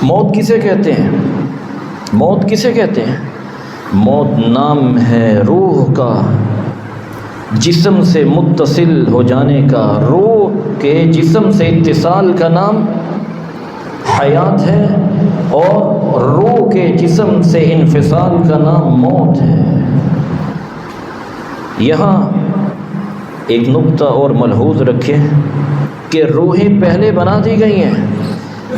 موت کسے کہتے ہیں؟ موت کسے کہتے ہیں؟ موت نام ہے روح کا، جسم سے متصل ہو جانے کا، روح کے جسم سے اتصال کا نام حیات ہے، اور روح کے جسم سے انفصال کا نام موت ہے۔ یہاں ایک نقطہ اور ملحوظ رکھیں کہ روحیں پہلے بنا دی گئی ہیں۔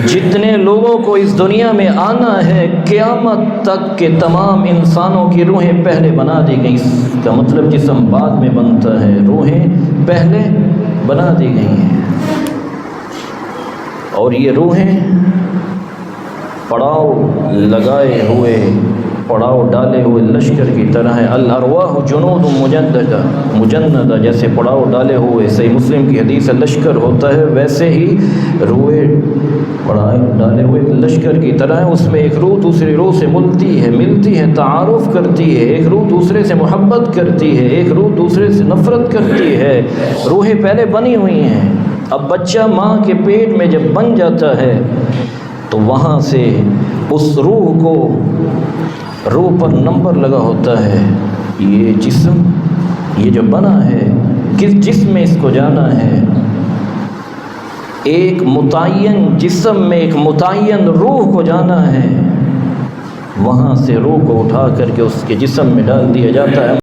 جتنے لوگوں کو اس دنیا میں آنا ہے قیامت تک کے تمام انسانوں کی روحیں پہلے بنا دی گئی۔ اس کا مطلب جسم بعد میں بنتا ہے، روحیں پہلے بنا دی گئی ہیں، اور یہ روحیں پڑاؤ لگائے ہوئے، پڑاؤ ڈالے ہوئے لشکر کی طرح ہے۔ الارواح جنود مجندہ، جیسے پڑاؤ ڈالے ہوئے صحیح مسلم کی حدیث لشکر ہوتا ہے، ویسے ہی روحیں پڑاؤ ڈالے ہوئے لشکر کی طرح ہے۔ اس میں ایک روح دوسری روح سے ملتی ہے، تعارف کرتی ہے، ایک روح دوسرے سے محبت کرتی ہے، ایک روح دوسرے سے نفرت کرتی ہے۔ روحیں پہلے بنی ہوئی ہیں۔ اب بچہ ماں کے پیٹ میں جب بن جاتا ہے تو وہاں سے اس روح کو، روح پر نمبر لگا ہوتا ہے، یہ جسم یہ جو بنا ہے کس جسم میں اس کو جانا ہے۔ ایک متعین جسم میں ایک متعین روح کو جانا ہے، وہاں سے روح کو اٹھا کر کے اس کے جسم میں ڈال دیا جاتا ہے۔